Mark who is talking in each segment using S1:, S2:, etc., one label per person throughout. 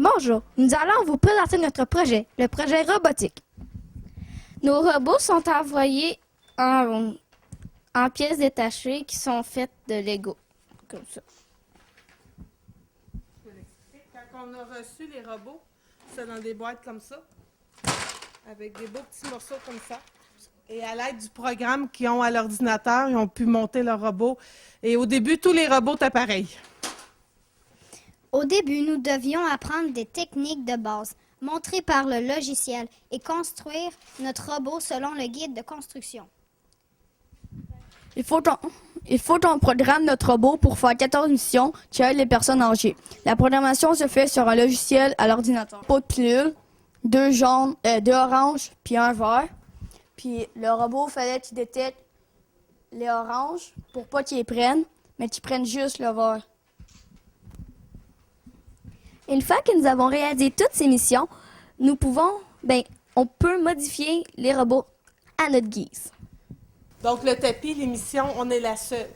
S1: Bonjour, nous allons vous présenter notre projet, le projet robotique.
S2: Nos robots sont envoyés en pièces détachées qui sont faites de Lego, comme ça.
S3: Je vais l'expliquer. Quand on a reçu les robots, c'est dans des boîtes comme ça, avec des beaux petits morceaux comme ça. Et à l'aide du programme qu'ils ont à l'ordinateur, ils ont pu monter leur robot. Et au début, tous les robots étaient pareils.
S4: Au début, nous devions apprendre des techniques de base, montrées par le logiciel, et construire notre robot selon le guide de construction.
S5: Il faut qu'on programme notre robot pour faire 14 missions qui aident les personnes âgées. La programmation se fait sur un logiciel à l'ordinateur. Pot de pilules, 2 jaunes, 2 oranges, puis 1 vert. Puis le robot, fallait qu'il détecte les oranges pour pas qu'ils les prennent, mais qu'ils prennent juste le vert.
S6: Une fois que nous avons réalisé toutes ces missions, on peut modifier les robots à notre guise.
S3: Donc, le tapis, les missions, on est la seule.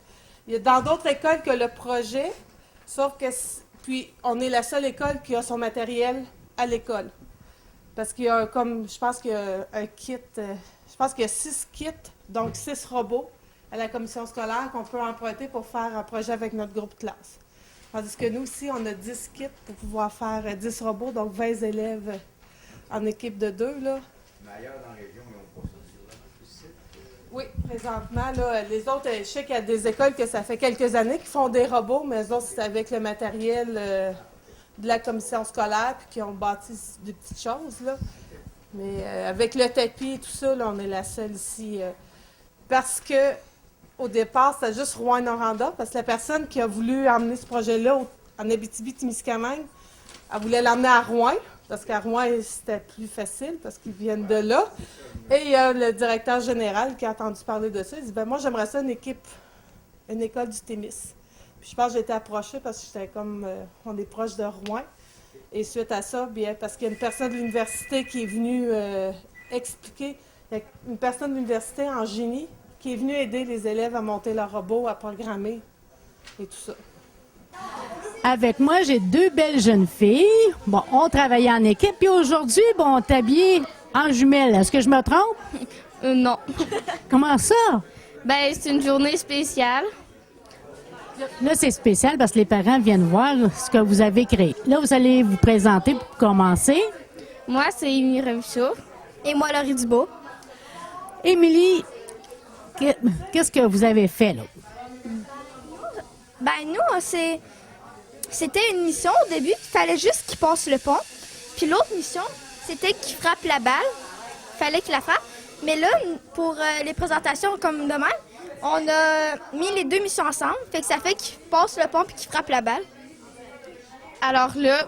S3: Il y a dans d'autres écoles que le projet, sauf que, puis, on est la seule école qui a son matériel à l'école. Parce qu'il y a je pense qu'il y a un kit, je pense qu'il y a 6 kits, donc 6 robots à la commission scolaire qu'on peut emprunter pour faire un projet avec notre groupe de classe. Tandis que nous aussi, on a 10 kits pour pouvoir faire 10 robots, donc 20 élèves en équipe de 2, là.
S7: Mais ailleurs dans la région, ils n'ont pas ça, c'est vraiment plus.
S3: Oui, présentement, là, les autres, je sais qu'il y a des écoles que ça fait quelques années qu'ils font des robots, mais eux autres, c'est avec le matériel de la commission scolaire, puis qui ont bâti des petites choses, là. Mais avec le tapis et tout ça, là, on est la seule ici. Parce que au départ, c'était juste Rouyn-Noranda, parce que la personne qui a voulu emmener ce projet-là en Abitibi-Témiscamingue, elle voulait l'emmener à Rouyn, parce qu'à Rouyn, c'était plus facile, parce qu'ils viennent de là. Et il y a le directeur général qui a entendu parler de ça. Il dit, moi, j'aimerais ça une école du Témis. Puis je pense que j'ai été approchée parce que j'étais on est proche de Rouyn. Et suite à ça, bien, parce qu'il y a une personne de l'université qui est venue expliquer, il y a une personne de l'université en génie qui est venue aider les élèves à monter leur robot, à programmer et tout ça.
S8: Avec moi, j'ai 2 belles jeunes filles. Bon, on travaillait en équipe. Puis aujourd'hui, on est habillés en jumelles. Est-ce que je me trompe?
S2: Non.
S8: Comment ça?
S2: Ben, c'est une journée spéciale.
S8: Là, c'est spécial parce que les parents viennent voir ce que vous avez créé. Là, vous allez vous présenter pour commencer.
S2: Moi, c'est Émilie Revichaud.
S1: Et moi, Laurie Dubois.
S8: Émilie, qu'est-ce que vous avez fait, là?
S1: Ben, nous, c'était une mission au début. Il fallait juste qu'il passe le pont. Puis l'autre mission, c'était qu'il frappe la balle. Il fallait qu'il la frappe. Mais là, pour les présentations comme demain, on a mis les 2 missions ensemble. Fait que ça fait qu'il passe le pont puis qu'il frappe la balle.
S2: Alors là,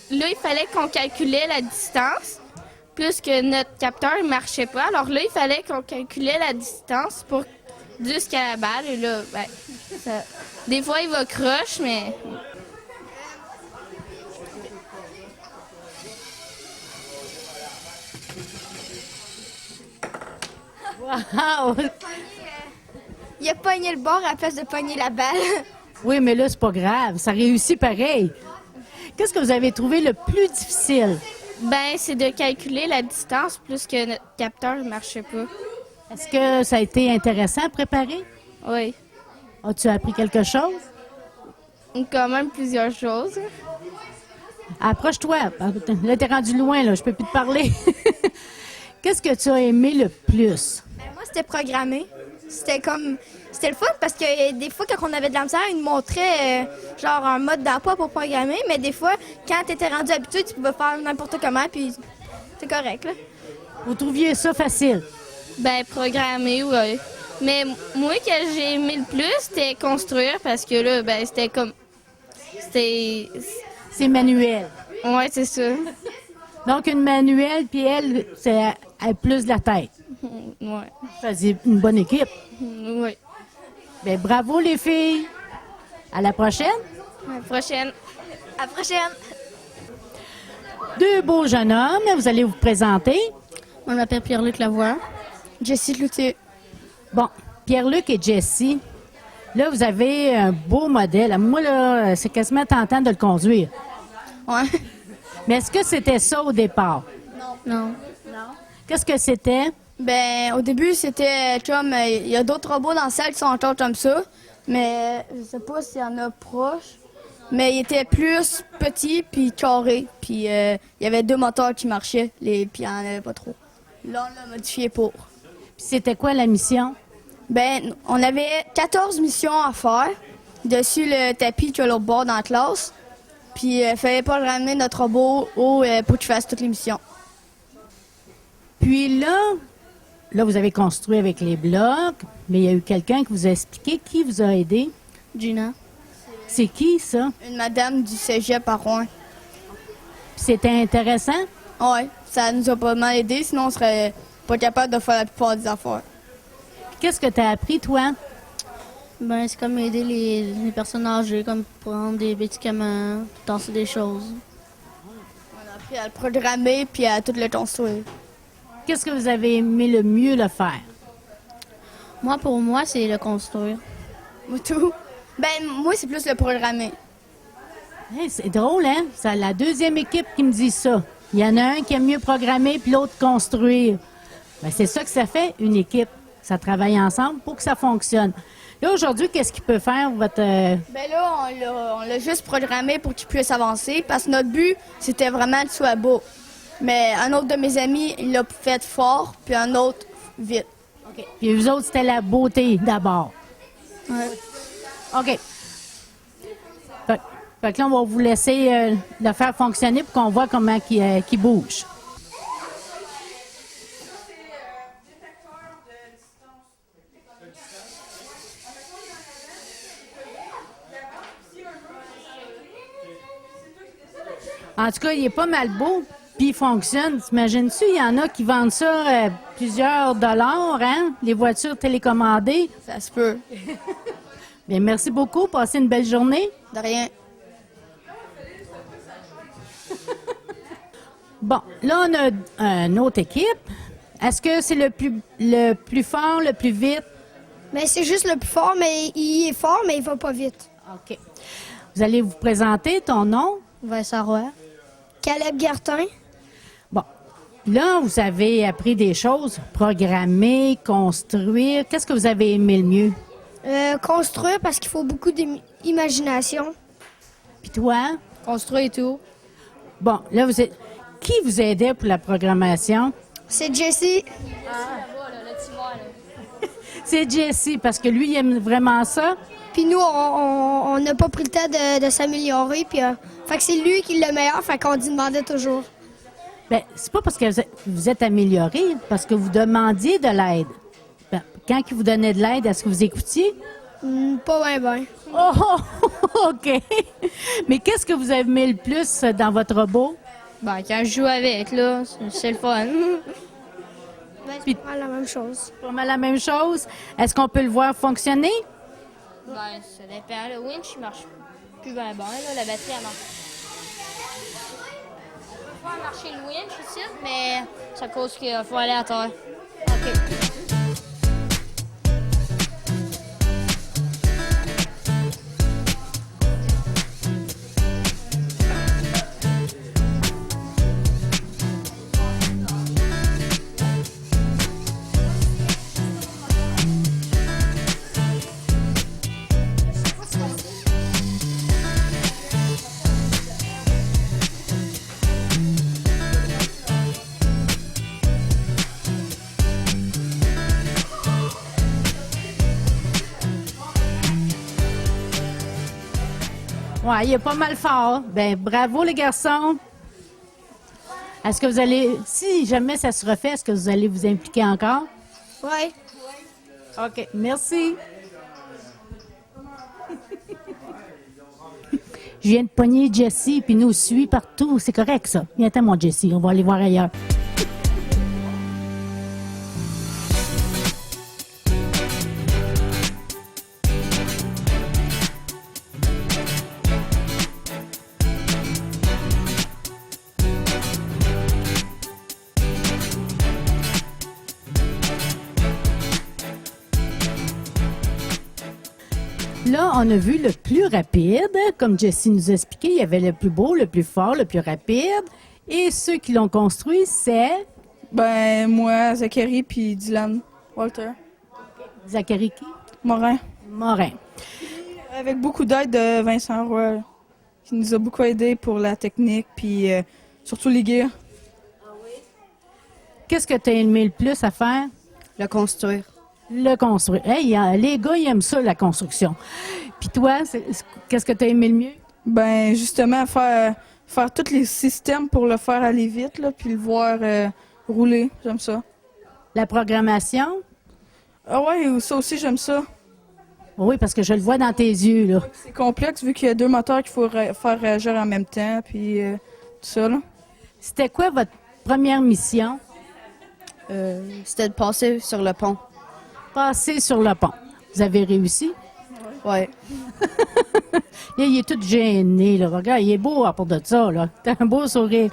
S2: il fallait qu'on calculait la distance, plus que notre capteur ne marchait pas. Alors là, il fallait qu'on calculait la distance jusqu'à la balle. Et là, des fois, il va croche, mais...
S8: Wow!
S1: Il a pogné le bord à la place de pogner la balle.
S8: Oui, mais là, c'est pas grave. Ça réussit pareil. Qu'est-ce que vous avez trouvé le plus difficile?
S2: Ben, c'est de calculer la distance, plus que notre capteur ne marchait pas.
S8: Est-ce que ça a été intéressant à préparer?
S2: Oui.
S8: As-tu appris quelque chose?
S2: Quand même plusieurs choses.
S8: Approche-toi. Là, t'es rendu loin, là. Je peux plus te parler. Qu'est-ce que tu as aimé le plus?
S1: Ben, moi, c'était programmé. C'était le fun parce que des fois, quand on avait de la misère, ils nous montraient genre un mode d'emploi pour programmer. Mais des fois, quand tu étais rendu habitué, tu pouvais faire n'importe comment, puis c'est correct, là.
S8: Vous trouviez ça facile?
S2: Ben, programmer, oui. Mais moi, que j'ai aimé le plus, c'était construire parce que là, ben,
S8: C'est manuel.
S2: Ouais, c'est ça.
S8: Donc, une manuelle, puis elle, c'est plus de la tête.
S2: Ouais.
S8: Ça, c'est une bonne équipe.
S2: Oui.
S8: Bien, bravo, les filles. À la prochaine.
S2: À la prochaine.
S1: À la prochaine!
S8: 2 beaux jeunes hommes. Vous allez vous présenter.
S2: On m'appelle Pierre-Luc Lavoie.
S1: Jessie Cloutier.
S8: Bon, Pierre-Luc et Jessie, là, vous avez un beau modèle. Moi, là, c'est quasiment tentant de le conduire.
S1: Ouais.
S8: Mais est-ce que c'était ça au départ?
S2: Non.
S8: Qu'est-ce que c'était?
S5: Ben, au début, c'était comme, il y a d'autres robots dans la salle qui sont encore comme ça, mais je sais pas s'il y en a proches. Mais il était plus petit puis carré, puis il y avait 2 moteurs qui marchaient, puis il n'y en avait pas trop. Là, on l'a modifié pour.
S8: Puis c'était quoi la mission?
S5: Ben, on avait 14 missions à faire dessus le tapis qu'il y a l'autre bord dans la classe. Puis il fallait pas ramener notre robot pour qu'il fasse toutes les missions.
S8: Puis là, vous avez construit avec les blocs, mais il y a eu quelqu'un qui vous a expliqué qui vous a aidé.
S2: Gina.
S8: C'est qui, ça?
S5: Une madame du cégep à Rouen.
S8: Puis c'était intéressant?
S5: Ouais, ça nous a pas mal aidé, sinon on serait pas capable de faire la plupart des affaires.
S8: Qu'est-ce que tu as appris, toi?
S2: Ben, c'est comme aider les personnes âgées, comme prendre des médicaments, tasser des choses.
S5: On a appris à le programmer puis à tout le construire.
S8: Qu'est-ce que vous avez aimé le mieux le faire?
S2: Moi, pour moi, c'est le construire.
S5: Moi, tout. Ben, moi, c'est plus le programmer.
S8: Hey, c'est drôle, hein? C'est la deuxième équipe qui me dit ça. Il y en a un qui aime mieux programmer puis l'autre construire. Ben, c'est ça que ça fait, une équipe. Ça travaille ensemble pour que ça fonctionne. Là, aujourd'hui, qu'est-ce qu'il peut faire, votre...
S5: Ben là, on l'a juste programmé pour qu'il puisse avancer parce que notre but, c'était vraiment qu'il soit beau. Mais un autre de mes amis, il l'a fait fort, puis un autre vite.
S8: OK. Puis vous autres, c'était la beauté d'abord.
S2: Ouais.
S8: OK. Fait que là, on va vous laisser le faire fonctionner pour qu'on voit comment il bouge. En tout cas, il est pas mal beau, puis il fonctionne. T'imagines-tu, il y en a qui vendent ça plusieurs dollars, hein? Les voitures télécommandées.
S5: Ça se peut.
S8: Bien, merci beaucoup. Passez une belle journée.
S5: De rien.
S8: Bon, là, on a une autre équipe. Est-ce que c'est le plus fort, le plus vite?
S1: Mais c'est juste le plus fort, mais il est fort, mais il va pas vite.
S8: OK. Vous allez vous présenter ton nom?
S2: Vincent Roy.
S1: Caleb Gertin.
S8: Bon. Là, vous avez appris des choses. Programmer, construire. Qu'est-ce que vous avez aimé le mieux?
S1: Construire parce qu'il faut beaucoup d'imagination.
S8: Puis toi?
S2: Construire et tout.
S8: Bon, là, qui vous aidait pour la programmation?
S1: C'est Jessie.
S8: C'est Jesse, parce que lui, il aime vraiment ça.
S1: Puis nous, on n'a pas pris le temps de s'améliorer. Puis, fait que c'est lui qui est le meilleur, fait qu'on demandait toujours.
S8: Bien, c'est pas parce que vous êtes amélioré, parce que vous demandiez de l'aide. Ben, quand il vous donnait de l'aide, est-ce que vous écoutiez?
S1: Pas bien.
S8: Oh, OK. Mais qu'est-ce que vous aimez le plus dans votre robot?
S2: Ben, quand je joue avec, là, c'est le fun.
S1: C'est pas la même chose.
S8: Pas mal la même chose. Est-ce qu'on peut le voir fonctionner?
S2: Ben, ça dépend. Le winch, il marche plus bien bon, là. La batterie, elle marche. On va faire marcher le winch ici, mais ça cause qu'il faut aller à terre. OK.
S8: Oui, il est pas mal fort. Ben, bravo les garçons. Est-ce que vous allez, si jamais ça se refait, est-ce que vous allez vous impliquer encore?
S1: Ouais.
S8: OK, merci. Je viens de pogner Jessie, puis nous suit partout. C'est correct, ça. Viens-t'en, mon Jessie. On va aller voir ailleurs. Là, on a vu le plus rapide. Comme Jessie nous a expliqué, il y avait le plus beau, le plus fort, le plus rapide. Et ceux qui l'ont construit, c'est
S9: Ben, moi, Zachary, puis Dylan Walter.
S8: Zachary qui?
S9: Morin.
S8: Morin.
S9: Avec beaucoup d'aide de Vincent Roy, qui nous a beaucoup aidé pour la technique, puis surtout les gears.
S8: Qu'est-ce que tu as aimé le plus à faire?
S10: Le construire.
S8: Le construire. Hey, les gars, ils aiment ça, la construction. Puis toi, qu'est-ce que tu as aimé le mieux?
S9: Ben, justement, faire tous les systèmes pour le faire aller vite, là, puis le voir rouler. J'aime ça.
S8: La programmation?
S9: Ah ouais, ça aussi, j'aime ça.
S8: Oui, parce que je le vois dans tes yeux, là.
S9: C'est complexe vu qu'il y a 2 moteurs qu'il faut faire réagir en même temps, puis tout ça, là.
S8: C'était quoi votre première mission?
S10: C'était de passer sur le pont.
S8: Passer sur le pont. Vous avez réussi?
S10: Ouais.
S8: Là, il est tout gêné, là. Regarde, il est beau à part de ça, là. T'as un beau sourire.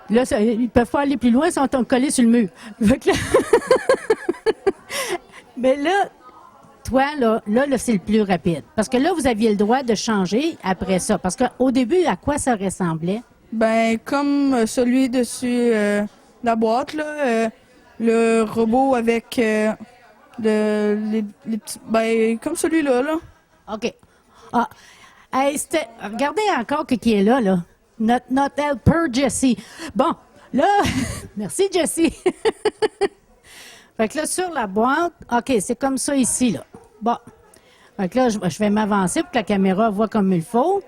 S8: Là, ils peuvent pas aller plus loin sans t'en coller sur le mur. Fait que là... Mais là, toi, là, c'est le plus rapide. Parce que là, vous aviez le droit de changer après ça. Parce qu'au début, à quoi ça ressemblait?
S9: Ben, comme celui dessus la boîte, là, le robot avec les petits... Ben, comme celui-là, là.
S8: OK. Ah, hey, regardez encore qui est là, là. Notre helper, Jessie. Bon, là, merci, Jessie. Fait que là, sur la boîte, OK, c'est comme ça ici, là. Bon. Fait que là, je vais m'avancer pour que la caméra voit comme il faut.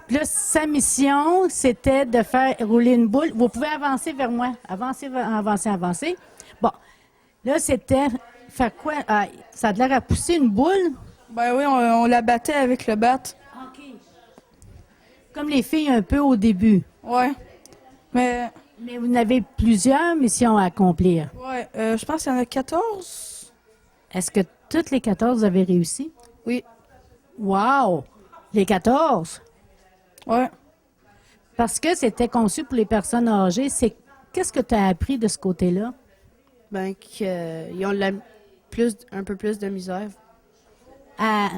S8: Puis là, sa mission, c'était de faire rouler une boule. Vous pouvez avancer vers moi. Avancez, avancez, avancez. Bon. Là, c'était faire quoi? Ah, ça a l'air à pousser une boule.
S9: Ben oui, on la battait avec le bat.
S8: OK. Comme les filles un peu au début.
S9: Ouais. Mais
S8: vous n'avez plusieurs missions à accomplir.
S9: ouais, je pense qu'il y en a 14.
S8: Est-ce que toutes les 14 avez réussi?
S10: Oui.
S8: Wow! Les 14?
S9: Ouais.
S8: Parce que c'était conçu pour les personnes âgées. Qu'est-ce que tu as appris de ce côté-là?
S10: Ben, qu'ils ont un peu plus de misère.
S8: À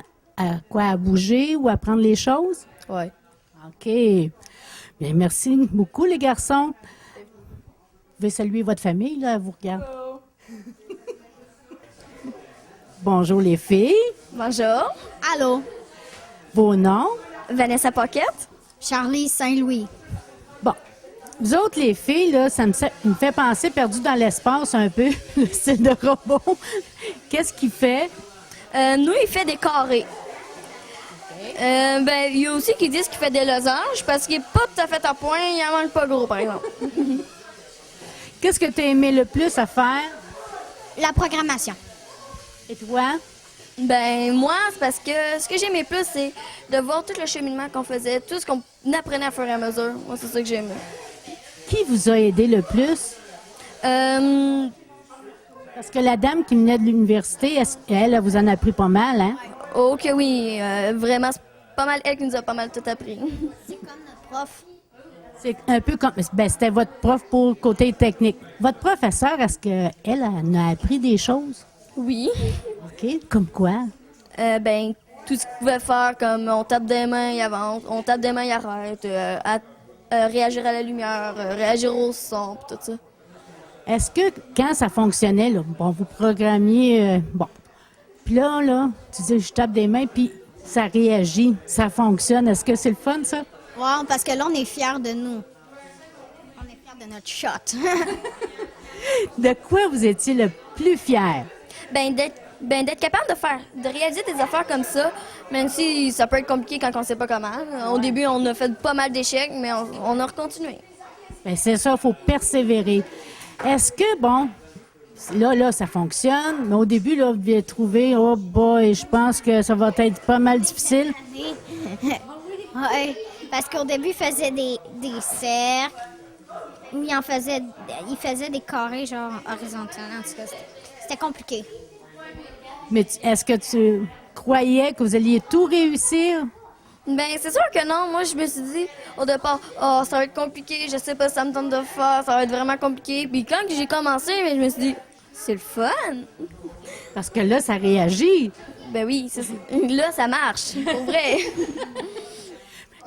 S8: quoi? À bouger ou à prendre les choses?
S10: Ouais.
S8: OK. Bien, merci beaucoup, les garçons. Vous pouvez saluer votre famille, là, elle vous regarde. Bonjour, les filles.
S1: Bonjour.
S4: Allô?
S8: Vos noms?
S1: Vanessa Pocket.
S4: Charlie Saint-Louis.
S8: Bon. Vous autres, les filles, là, ça me fait penser perdu dans l'espace un peu, le style de robot. Qu'est-ce qu'il fait?
S6: Nous, il fait des carrés. Ben, il y a aussi qui disent qu'il fait des losanges parce qu'il n'est pas tout à fait à point, il en manque pas gros, par exemple.
S8: Qu'est-ce que tu as aimé le plus à faire?
S4: La programmation.
S8: Et toi?
S6: Ben, moi, c'est parce que ce que j'aimais plus, c'est de voir tout le cheminement qu'on faisait, tout ce qu'on apprenait à fur et à mesure. Moi, c'est ça que j'aimais.
S8: Qui vous a aidé le plus? Parce que la dame qui venait de l'université, elle vous en a appris pas mal, hein?
S6: Oh que oui, vraiment, c'est pas mal elle qui nous a pas mal tout appris.
S4: C'est comme notre prof.
S8: C'est un peu comme... Ben, c'était votre prof pour le côté technique. Votre professeur, est-ce qu'elle en a appris des choses?
S6: Oui.
S8: OK. Comme quoi?
S6: Ben, tout ce qu'il pouvait faire, comme on tape des mains, il avance, on tape des mains, il arrête, réagir à la lumière, réagir au son, pis tout ça.
S8: Est-ce que quand ça fonctionnait, là, bon, vous programmiez... bon. Puis là, tu dis, je tape des mains, puis ça réagit, ça fonctionne. Est-ce que c'est le fun, ça?
S4: Wow, parce que là, on est fiers de nous. On est fiers de notre shot.
S8: De quoi vous étiez le plus fier?
S6: Ben, d'être capable de réaliser des affaires comme ça, même si ça peut être compliqué quand on sait pas comment. Au début, on a fait pas mal d'échecs, mais on a recontinué.
S8: Bien, c'est ça, il faut persévérer. Est-ce que, bon, là, ça fonctionne, mais au début, là, vous devez trouver, oh boy, je pense que ça va être pas mal difficile.
S4: Oui, parce qu'au début, il faisait des cercles, ou il faisait des carrés, genre horizontaux. En tout cas, c'était compliqué.
S8: Mais est-ce que tu croyais que vous alliez tout réussir?
S6: Ben, c'est sûr que non. Moi, je me suis dit, au départ, oh, ça va être compliqué, je sais pas si ça me tente de faire, ça va être vraiment compliqué. Puis quand j'ai commencé, je me suis dit, c'est le fun.
S8: Parce que là, ça réagit.
S6: Ben oui, là, ça marche, pour vrai.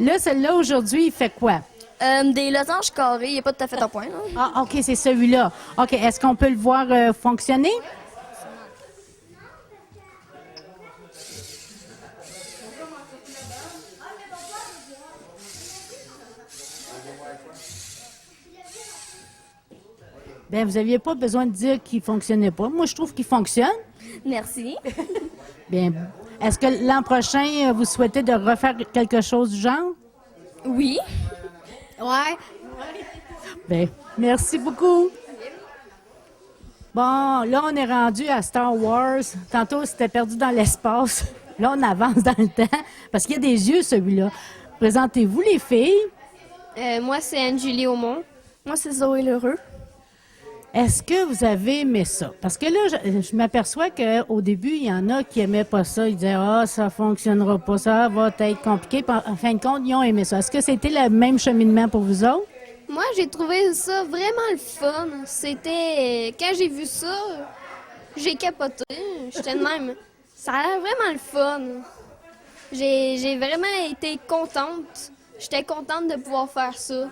S8: Là, celui-là, aujourd'hui, il fait quoi?
S6: Des losanges carrés, il n'est pas tout à fait en point. Là.
S8: Ah, OK, c'est celui-là. OK, est-ce qu'on peut le voir fonctionner? Bien, vous n'aviez pas besoin de dire qu'il ne fonctionnait pas. Moi, je trouve qu'il fonctionne.
S6: Merci.
S8: Bien, est-ce que l'an prochain, vous souhaitez de refaire quelque chose du genre?
S6: Oui.
S4: Ouais.
S8: Bien, merci beaucoup. Bon, là, on est rendu à Star Wars. Tantôt, c'était perdu dans l'espace. Là, on avance dans le temps. Parce qu'il y a des yeux, celui-là. Présentez-vous, les filles.
S2: Moi, c'est Anne-Julie Aumont.
S1: Moi, c'est Zoé Lheureux.
S8: Est-ce que vous avez aimé ça? Parce que là, je m'aperçois qu'au début, il y en a qui n'aimaient pas ça. Ils disaient, ça fonctionnera pas, ça va être compliqué. Puis, en fin de compte, ils ont aimé ça. Est-ce que c'était le même cheminement pour vous autres?
S2: Moi, j'ai trouvé ça vraiment le fun. C'était... Quand j'ai vu ça, j'ai capoté. J'étais de même. Ça a l'air vraiment le fun. J'ai vraiment été contente. J'étais contente de pouvoir faire ça.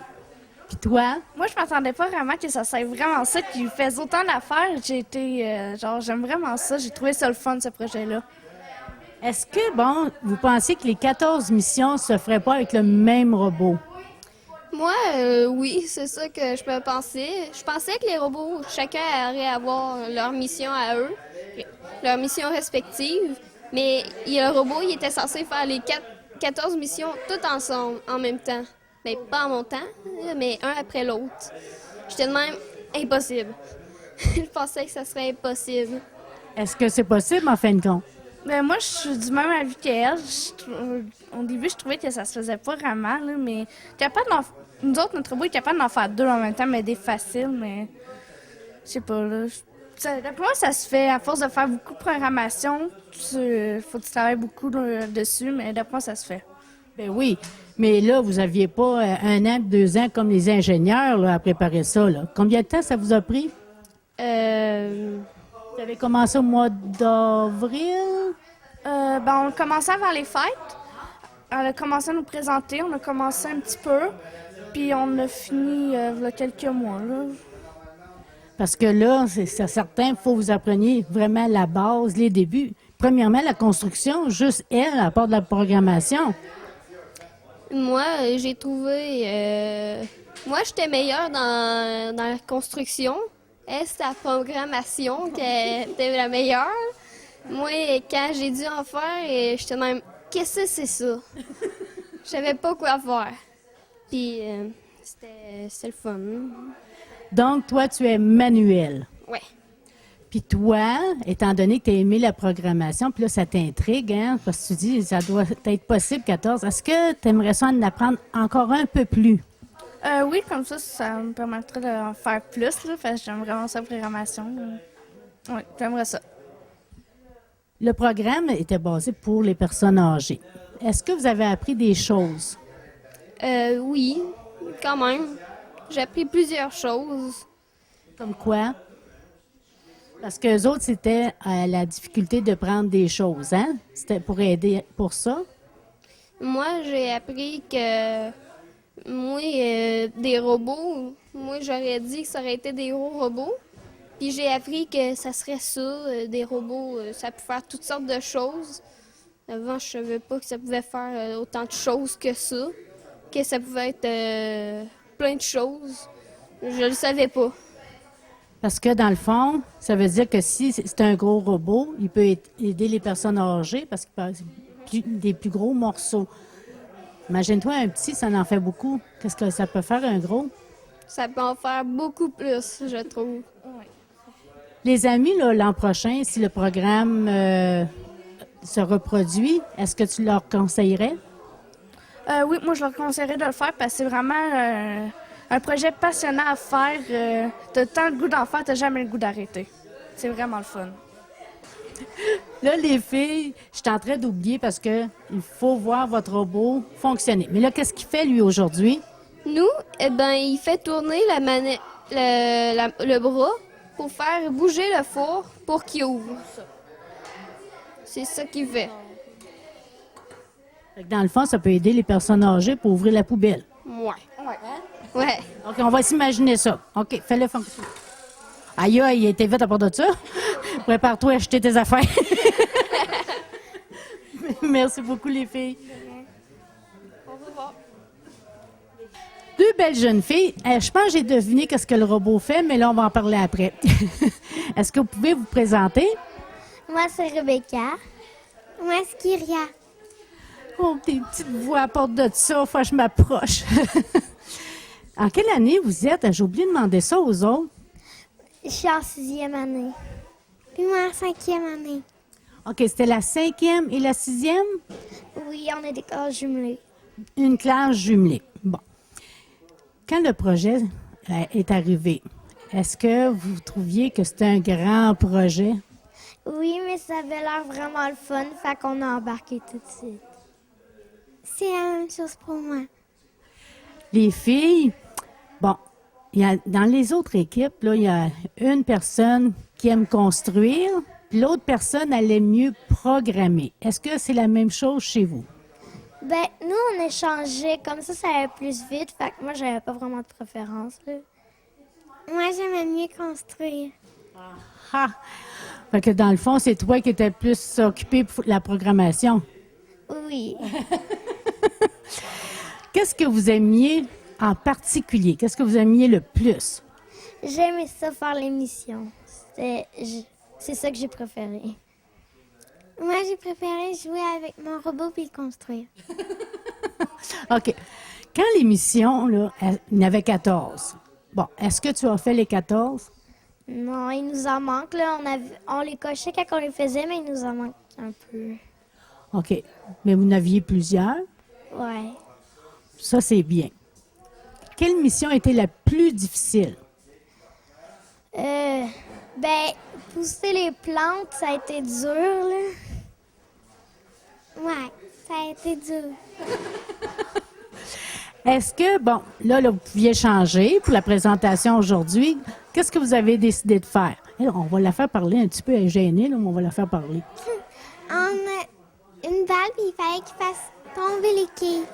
S8: Puis toi?
S1: Moi, je m'attendais pas vraiment que ça soit vraiment ça, qu'il fasse autant d'affaires. J'ai été, j'aime vraiment ça. J'ai trouvé ça le fun, ce projet-là.
S8: Est-ce que, vous pensez que les 14 missions se feraient pas avec le même robot?
S2: Moi, oui, c'est ça que je peux penser. Je pensais que les robots, chacun aurait à avoir leur mission à eux, leur mission respective. Mais le robot, il était censé faire les 14 missions toutes ensemble, en même temps. Ben, pas en mon temps, mais un après l'autre. J'étais de même, impossible. Je pensais que ça serait impossible.
S8: Est-ce que c'est possible, en fin de compte?
S1: Ben, moi, je suis du même avis qu'elle. Au début, je trouvais que ça se faisait pas vraiment, là, mais nous autres, notre robot est capable d'en faire 2 en même temps, mais des faciles, mais je sais pas, là. D'après moi, ça se fait à force de faire beaucoup de programmation. Faut que tu travailles beaucoup dessus, mais d'après moi, ça se fait.
S8: Ben oui, mais là, vous aviez pas 1 an, 2 ans comme les ingénieurs là, à préparer ça. Là. Combien de temps ça vous a pris? Vous avez commencé au mois d'avril?
S1: On a commencé avant les fêtes. On a commencé à nous présenter, on a commencé un petit peu, puis on a fini il y a quelques mois. Là.
S8: Parce que là, c'est certain, il faut que vous appreniez vraiment la base, les débuts. Premièrement, la construction, juste elle, à part de la programmation.
S2: Moi, j'ai trouvé... Moi, j'étais meilleure dans la construction. Elle, c'était la programmation qui était la meilleure. Moi, quand j'ai dû en faire, j'étais même... Qu'est-ce que c'est ça? Je savais pas quoi faire. Puis, c'était le fun.
S8: Donc, toi, tu es manuel.
S2: Ouais.
S8: Puis toi, étant donné que tu as aimé la programmation, puis là, ça t'intrigue, hein? Parce que tu dis, ça doit être possible, 14. Est-ce que tu aimerais ça en apprendre encore un peu plus?
S1: Oui, comme ça me permettrait d'en faire plus, là, parce que j'aime vraiment ça, la programmation. Oui, j'aimerais ça.
S8: Le programme était basé pour les personnes âgées. Est-ce que vous avez appris des choses?
S2: Oui, quand même. J'ai appris plusieurs choses.
S8: Comme quoi? Parce qu'eux autres, c'était la difficulté de prendre des choses, hein? C'était pour aider pour ça?
S2: Moi, j'ai appris que des robots, moi, j'aurais dit que ça aurait été des gros robots. Puis j'ai appris que ça serait ça, des robots, ça peut faire toutes sortes de choses. Avant, je savais pas que ça pouvait faire autant de choses que ça pouvait être plein de choses. Je le savais pas.
S8: Parce que dans le fond, ça veut dire que si c'est un gros robot, il peut aider les personnes âgées parce qu'il peut avoir des plus gros morceaux. Imagine-toi un petit, ça en fait beaucoup. Qu'est-ce que ça peut faire un gros?
S2: Ça peut en faire beaucoup plus, je trouve.
S8: Les amis, là, l'an prochain, si le programme se reproduit, est-ce que tu leur conseillerais?
S1: Oui, moi, je leur conseillerais de le faire parce que c'est vraiment un projet passionnant à faire. T'as tant le goût d'en faire, t'as jamais le goût d'arrêter. C'est vraiment le fun.
S8: Là, les filles, je suis en train d'oublier parce que il faut voir votre robot fonctionner. Mais là, qu'est-ce qu'il fait, lui, aujourd'hui?
S2: Nous, il fait tourner le bras pour faire bouger le four pour qu'il ouvre. C'est ça qu'il fait.
S8: Fait que dans le fond, ça peut aider les personnes âgées pour ouvrir la poubelle.
S2: Ouais.
S8: OK, on va s'imaginer ça. OK, fais-le fonctionner. Aïe, aïe, il était vite à part de ça. Prépare-toi à acheter tes affaires. Merci beaucoup, les filles. Deux belles jeunes filles. Je pense que j'ai deviné qu'est-ce que le robot fait, mais là, on va en parler après. Est-ce que vous pouvez vous présenter?
S4: Moi, c'est Rebecca. Moi, c'est Kyria.
S8: Oh, tes petites voix à porte de ça, faut que je m'approche. En quelle année vous êtes? J'ai oublié de demander ça aux autres.
S4: Je suis en 6e année. Puis moi, en 5e année.
S8: OK, c'était la 5e et la 6e?
S4: Oui, on est des classes jumelées.
S8: Une classe jumelée. Bon. Quand le projet est arrivé, est-ce que vous trouviez que c'était un grand projet?
S4: Oui, mais ça avait l'air vraiment le fun, fait qu'on a embarqué tout de suite. C'est la même chose pour moi.
S8: Les filles, bon, dans les autres équipes, là, il y a une personne qui aime construire, puis l'autre personne, elle aime mieux programmer. Est-ce que c'est la même chose chez vous?
S4: Ben, nous, on échangeait, comme ça allait plus vite, fait que moi, j'avais pas vraiment de préférence, là. Moi, j'aimais mieux construire.
S8: Ah! Fait que dans le fond, c'est toi qui étais plus occupé pour la programmation.
S4: Oui.
S8: Qu'est-ce que vous aimiez en particulier? Qu'est-ce que vous aimiez le plus?
S4: J'aimais ça faire l'émission. C'est ça que j'ai préféré. Moi, j'ai préféré jouer avec mon robot puis le construire.
S8: OK. Quand l'émission, là, il y en avait 14. Bon, est-ce que tu as fait les 14?
S4: Non, il nous en manque, là. On les cochait quand on les faisait, mais il nous en manque un peu.
S8: OK. Mais vous en aviez plusieurs?
S4: Ouais.
S8: Ça, c'est bien. Quelle mission était la plus difficile?
S4: Ben, pousser les plantes, ça a été dur, là. Ouais, ça a été dur.
S8: Est-ce que, bon, là, vous pouviez changer pour la présentation aujourd'hui. Qu'est-ce que vous avez décidé de faire? Alors, on va la faire parler un petit peu, elle est gênée, là, mais on va la faire parler.
S4: On a une balle, puis il fallait qu'il fasse tomber les quilles.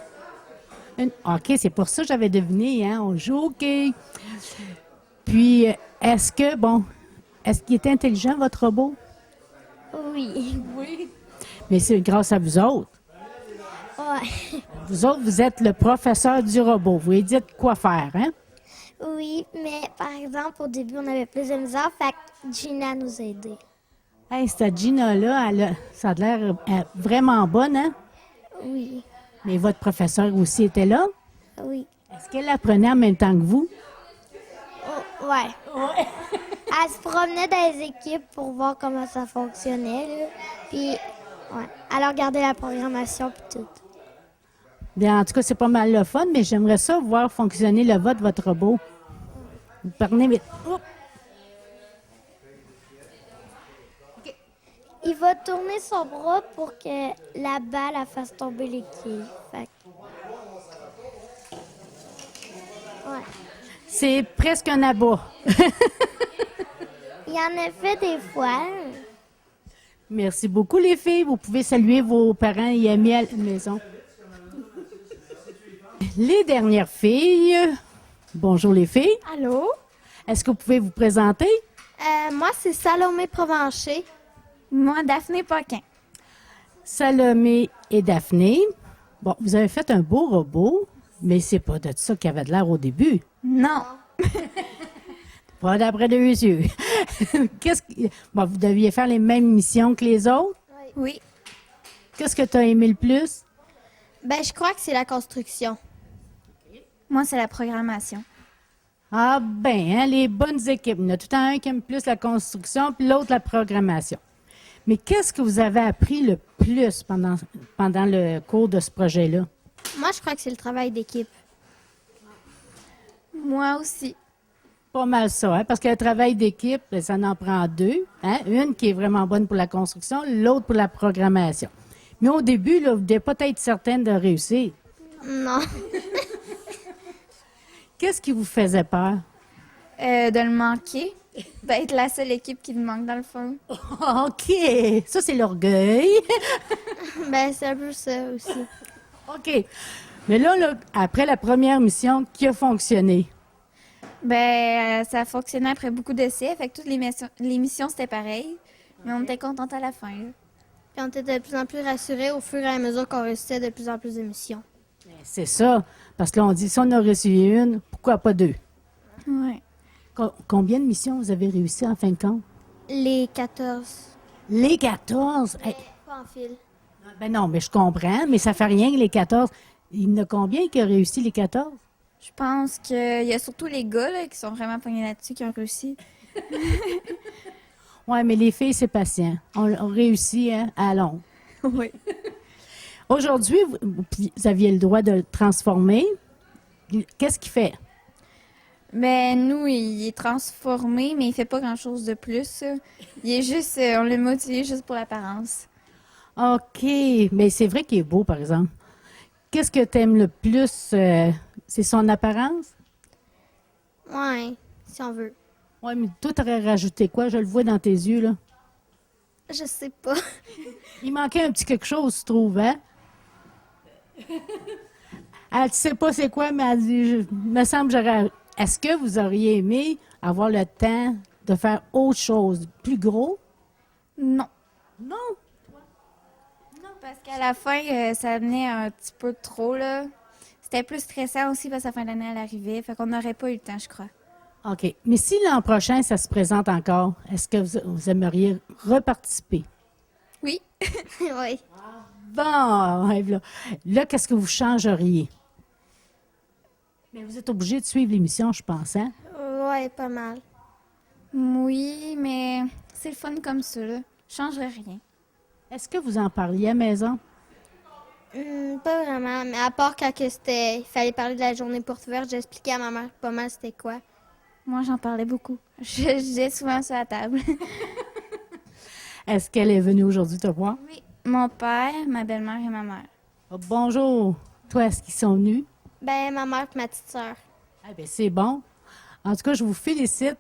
S8: OK, c'est pour ça que j'avais deviné, hein? On joue OK. Puis, est-ce qu'il était intelligent, votre robot?
S4: Oui.
S8: Mais c'est grâce à vous autres.
S4: Ouais.
S8: Vous autres, vous êtes le professeur du robot. Vous lui dites quoi faire, hein?
S4: Oui, mais par exemple, au début, on avait plus de misère, fait que Gina nous a aidés.
S8: Hey, cette Gina-là, ça a l'air vraiment bonne, hein?
S4: Oui.
S8: Mais votre professeur aussi était là?
S4: Oui.
S8: Est-ce qu'elle apprenait en même temps que vous?
S4: Oh, ouais. Elle se promenait dans les équipes pour voir comment ça fonctionnait, là. Puis, ouais. Elle regardait la programmation puis tout.
S8: Bien, en tout cas, c'est pas mal le fun, mais j'aimerais ça voir fonctionner le vote de votre robot. Vous parlez vite. Oh!
S4: Il va tourner son bras pour que la balle elle fasse tomber les quilles. Fait que- Ouais.
S8: C'est presque un abat.
S4: Il y en a fait des fois.
S8: Merci beaucoup, les filles. Vous pouvez saluer vos parents et amis à la maison. Les dernières filles. Bonjour, les filles.
S1: Allô?
S8: Est-ce que vous pouvez vous présenter?
S1: Moi, c'est Salomé Provencher. Moi, Daphné Paquin.
S8: Salomé et Daphné. Bon, vous avez fait un beau robot, mais c'est pas de ça qu'il y avait de l'air au début.
S1: Non.
S8: Pas d'après deux yeux. Bon, vous deviez faire les mêmes missions que les autres?
S1: Oui.
S8: Qu'est-ce que tu as aimé le plus?
S1: Ben, je crois que c'est la construction. Moi, c'est la programmation.
S8: Ah ben, hein, les bonnes équipes. Il y en a tout un qui aime plus la construction, puis l'autre la programmation. Mais qu'est-ce que vous avez appris le plus pendant le cours de ce projet-là?
S1: Moi, je crois que c'est le travail d'équipe. Moi aussi.
S8: Pas mal ça, hein, parce que le travail d'équipe, ça en prend deux. Hein? Une qui est vraiment bonne pour la construction, l'autre pour la programmation. Mais au début, là, vous ne devez pas être certaine de réussir.
S1: Non.
S8: Qu'est-ce qui vous faisait peur?
S1: De le manquer.
S2: D'être la seule équipe qui me manque dans le fond.
S8: OK. Ça, c'est l'orgueil.
S4: Ben, c'est un peu ça aussi.
S8: OK. Mais là, après la première mission, qui a fonctionné?
S2: Ça a fonctionné après beaucoup d'essais, fait que toutes les missions c'était pareil. Mais on était contente à la fin, là.
S4: Puis on était de plus en plus rassurés au fur et à mesure qu'on réussissait de plus en plus de missions.
S8: C'est ça. Parce que là, on dit, si on a réussi une, pourquoi pas deux?
S2: Ouais.
S8: Combien de missions vous avez réussi en fin de compte?
S4: Les 14.
S8: Les 14? Hey,
S4: Pas en fil.
S8: ben non, mais je comprends, mais ça fait rien que les 14. Il y en a combien qui ont réussi les 14?
S2: Je pense qu'il y a surtout les gars là, qui sont vraiment pognés là-dessus qui ont réussi.
S8: Oui, mais les filles, c'est patient. On réussit, hein, à long.
S2: Oui.
S8: Aujourd'hui, vous aviez le droit de le transformer. Qu'est-ce qu'il fait?
S2: Nous, il est transformé, mais il fait pas grand-chose de plus. Il est juste, on l'a motivé juste pour l'apparence.
S8: OK. Mais c'est vrai qu'il est beau, par exemple. Qu'est-ce que tu aimes le plus? C'est son apparence?
S4: Ouais, si on veut.
S8: Oui, mais toi, t'aurais rajouté quoi? Je le vois dans tes yeux, là.
S4: Je sais pas.
S8: Il manquait un petit quelque chose, tu trouves, hein? Elle ne sait pas c'est quoi, mais elle dit, me semble que j'aurais... Est-ce que vous auriez aimé avoir le temps de faire autre chose, plus gros?
S2: Non.
S8: Non.
S2: Non, parce qu'à la fin, ça venait un petit peu trop, là. C'était plus stressant aussi parce que la fin d'année, elle arrivait. Fait qu'on n'aurait pas eu le temps, je crois.
S8: OK. Mais si l'an prochain, ça se présente encore, est-ce que vous aimeriez reparticiper?
S2: Oui.
S4: Oui.
S8: Bon, ouais, là, qu'est-ce que vous changeriez? Mais vous êtes obligé de suivre l'émission, je pense, hein?
S4: Ouais, pas mal.
S2: Oui, mais c'est le fun comme ça, là. Je changerais rien.
S8: Est-ce que vous en parliez à la maison?
S4: Pas vraiment, mais à part quand que il fallait parler de la journée porte ouverte, j'expliquais à ma mère pas mal c'était quoi.
S2: Moi, j'en parlais beaucoup. Je disais souvent ça à la table.
S8: Est-ce qu'elle est venue aujourd'hui te voir?
S2: Oui. Mon père, ma belle-mère et ma mère.
S8: Oh, bonjour. Toi, est-ce qu'ils sont venus?
S4: Ben, ma mère et ma petite sœur.
S8: Ah ben c'est bon. En tout cas, je vous félicite.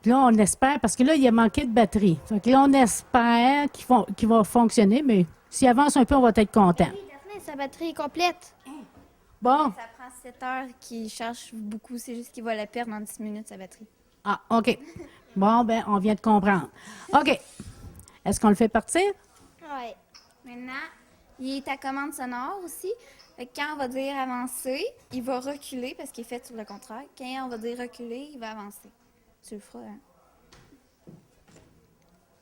S8: Puis là, on espère, parce que là, il a manqué de batterie. Donc là, on espère qu'il va fonctionner, mais s'il avance un peu, on va être content.
S4: Oui, Daphné, sa batterie est complète.
S8: Bon.
S2: Ça prend 7 heures qu'il charge beaucoup. C'est juste qu'il va la perdre en 10 minutes, sa batterie.
S8: Ah, OK. Bon, ben, on vient de comprendre. OK. Est-ce qu'on le fait partir?
S4: Ouais.
S2: Maintenant, il est à commande sonore aussi. Fait que quand on va dire avancer, il va reculer parce qu'il est fait sur le contraire. Quand on va dire reculer, il va avancer. Tu le feras, hein?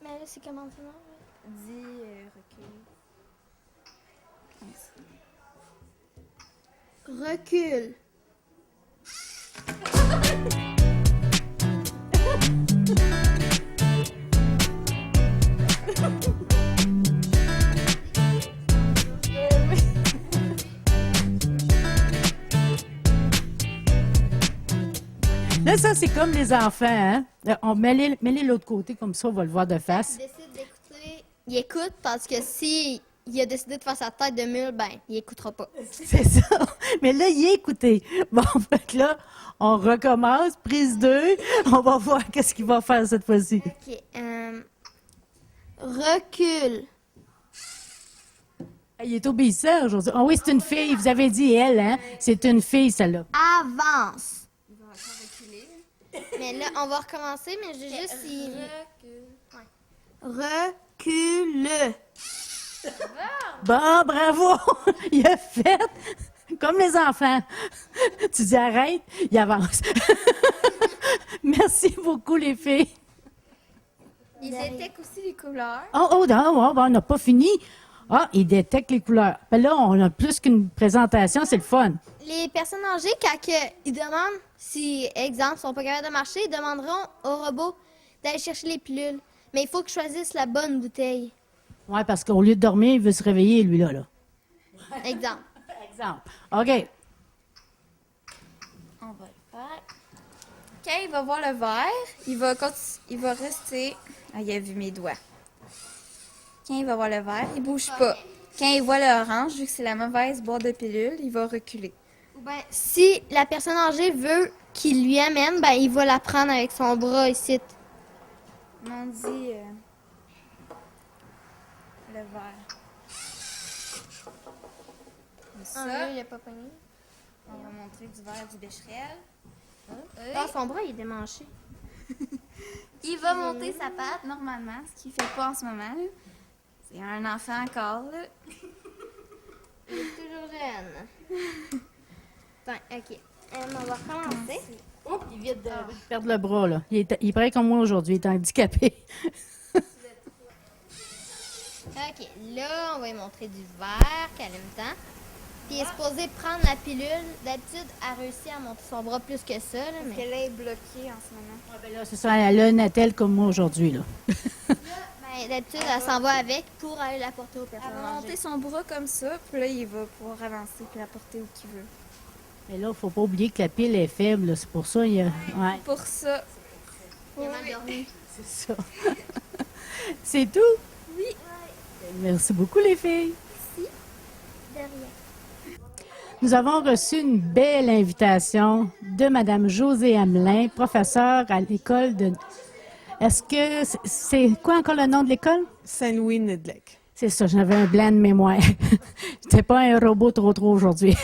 S4: Mais là, c'est comment ça?
S2: Dis recule.
S4: Recule.
S8: Là, ça, c'est comme les enfants, hein? On met les l'autre côté, comme ça, on va le voir de face.
S4: Il décide d'écouter, il écoute parce que si il a décidé de faire sa tête de mule, ben, il écoutera pas.
S8: C'est ça. Mais là, il est écouté. Bon, fait que là, on recommence. Prise 2. On va voir qu'est-ce qu'il va faire cette fois-ci.
S4: OK. Recule.
S8: Il est obéissant aujourd'hui. Ah oui, c'est une fille. Vous avez dit elle, hein? C'est une fille, celle-là.
S4: Avance. Mais là, on va recommencer, mais j'ai juste... Recule.
S8: Bon, bravo! Il a fait comme les enfants. Tu dis arrête, il avance. Merci beaucoup, les filles.
S2: Il détecte aussi les couleurs.
S8: Oh, non, on n'a pas fini. Ah, il détecte les couleurs. Ben là, on a plus qu'une présentation, c'est le fun.
S4: Les personnes âgées, quand ils demandent si, exemple, sont pas capables de marcher, ils demanderont au robot d'aller chercher les pilules. Mais il faut qu'ils choisissent la bonne bouteille.
S8: Oui, parce qu'au lieu de dormir, il veut se réveiller, lui, là.
S4: Exemple.
S8: Exemple. OK.
S2: On va le faire. Quand il va voir le vert, il va rester... Ah, il a vu mes doigts. Quand il va voir le vert, il bouge pas. Quand il voit le orange, vu que c'est la mauvaise boîte de pilules, il va reculer.
S4: Ou bien, si la personne âgée veut qu'il lui amène, ben, il va la prendre avec son bras ici.
S11: On dit le verre. Comme ça.
S6: il a pas pogné.
S11: On va montrer du verre du Becherel.
S6: Ah, son bras, il est démanché.
S11: Il va monter sa patte normalement, ce qu'il fait pas en ce moment. Là. C'est un enfant encore. Là.
S6: Il est toujours jeune. Attends, OK. On va recommencer.
S8: Il vient de perdre le bras, là. Il est pareil comme moi aujourd'hui, il est handicapé.
S6: OK, là, on va lui montrer du verre, calme-temps. Puis il est supposé prendre la pilule. D'habitude, elle réussit à monter son bras plus que ça. Là,
S11: Parce
S6: mais...
S11: que là, elle est bloquée en ce moment.
S8: Là, c'est ça, elle a une attelle comme moi aujourd'hui, là.
S6: Ben, d'habitude, elle s'en va avec pour aller la porter aux
S11: Elle
S6: personnes
S11: va monter
S6: âgées.
S11: son bras comme ça, puis là, il va pouvoir avancer puis la porter où qu'il veut.
S8: Mais là, il ne faut pas oublier que la pile est faible, là. C'est pour ça, il y a... Ouais,
S11: Pour ça,
S6: Il a mal dormi.
S8: c'est ça. C'est tout?
S11: Oui.
S8: Merci beaucoup, les filles.
S6: De rien.
S8: Nous avons reçu une belle invitation de Mme Josée Hamelin, professeure à l'école de... Est-ce que... C'est quoi encore le nom de l'école?
S3: Saint-Louis-Nedlec.
S8: C'est ça, j'avais un blanc de mémoire. J'étais pas un robot trop aujourd'hui.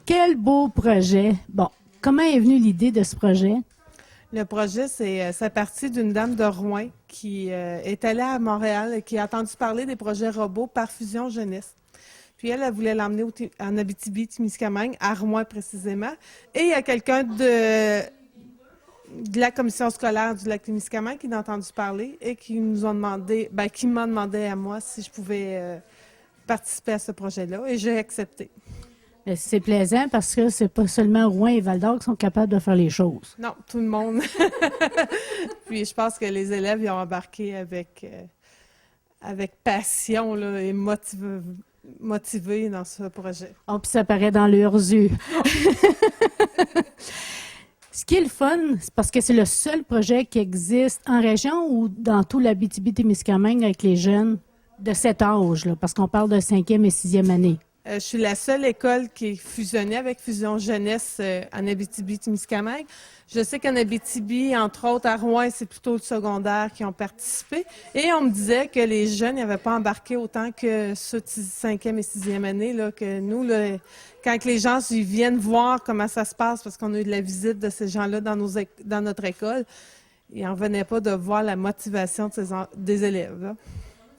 S8: Quel beau projet. Bon, comment est venue l'idée de ce projet?
S3: Le projet, c'est parti d'une dame de Rouen qui est allée à Montréal et qui a entendu parler des projets robots par Fusion Jeunesse. Puis elle voulait l'emmener en Abitibi-Témiscamingue, à Rouen précisément. Et il y a quelqu'un de la commission scolaire du Lac-Témiscamingue qui a entendu parler et qui nous ont demandé, qui m'a demandé à moi si je pouvais participer à ce projet-là. Et j'ai accepté.
S8: Mais c'est plaisant parce que c'est pas seulement Rouen et Val-d'Or qui sont capables de faire les choses.
S3: Non, tout le monde. Puis je pense que les élèves y ont embarqué avec passion là, et motivés dans ce projet.
S8: Oh, puis ça paraît dans leurs yeux. Ce qui est le fun, c'est parce que c'est le seul projet qui existe en région ou dans tout l'Abitibi-Témiscamingue avec les jeunes de cet âge, là, parce qu'on parle de 5e et 6e année.
S3: Je suis la seule école qui est fusionnée avec Fusion Jeunesse en Abitibi-Témiscamingue. Je sais qu'en Abitibi, entre autres à Rouen, c'est plutôt le secondaire qui ont participé. Et on me disait que les jeunes n'avaient pas embarqué autant que ceux de 5e et 6e année, là, que nous, là, quand les gens ils viennent voir comment ça se passe, parce qu'on a eu de la visite de ces gens-là dans notre école, ils n'en revenaient pas de voir la motivation des élèves. Là.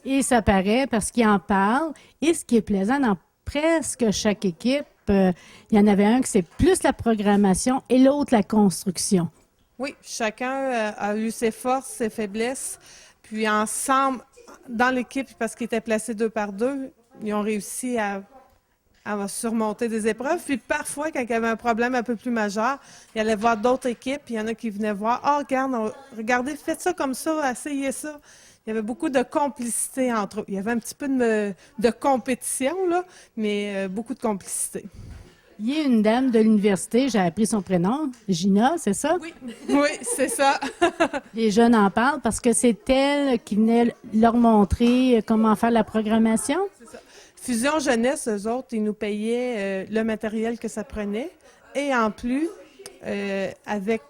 S8: Et ça paraît parce qu'ils en parlent. Et ce qui est plaisant dans presque chaque équipe, il y en avait un qui c'est plus la programmation et l'autre la construction.
S3: Oui, chacun a eu ses forces, ses faiblesses, puis ensemble, dans l'équipe, parce qu'ils étaient placés 2 par 2, ils ont réussi à surmonter des épreuves. Puis parfois, quand il y avait un problème un peu plus majeur, ils allaient voir d'autres équipes, puis il y en a qui venaient voir, « Ah, regardez, faites ça comme ça, essayez ça ». Il y avait beaucoup de complicité entre eux. Il y avait un petit peu de compétition, là, mais beaucoup de complicité.
S8: Il y a une dame de l'université, j'ai appris son prénom, Gina, c'est ça?
S3: Oui, c'est ça.
S8: Les jeunes en parlent parce que c'est elle qui venait leur montrer comment faire la programmation.
S3: C'est ça. Fusion Jeunesse, eux autres, ils nous payaient le matériel que ça prenait. Et en plus, avec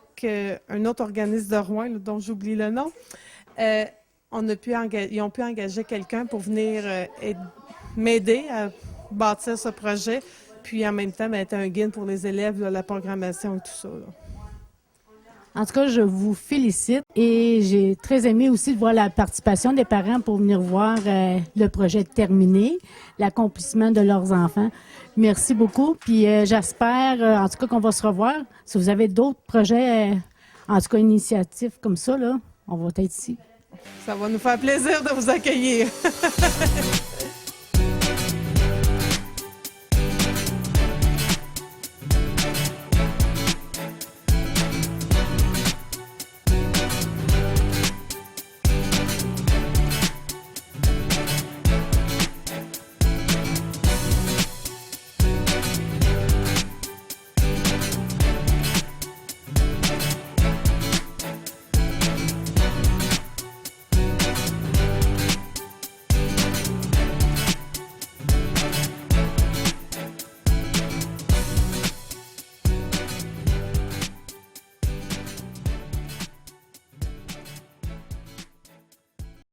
S3: un autre organisme de Rouen, là, dont j'oublie le nom, ils ont pu engager quelqu'un pour venir m'aider à bâtir ce projet, puis en même temps, être un guide pour les élèves, là, la programmation et tout ça. Là.
S8: En tout cas, je vous félicite et j'ai très aimé aussi de voir la participation des parents pour venir voir le projet terminé, l'accomplissement de leurs enfants. Merci beaucoup, puis j'espère en tout cas qu'on va se revoir. Si vous avez d'autres projets, en tout cas initiatives comme ça, là, on va être ici.
S3: Ça va nous faire plaisir de vous accueillir.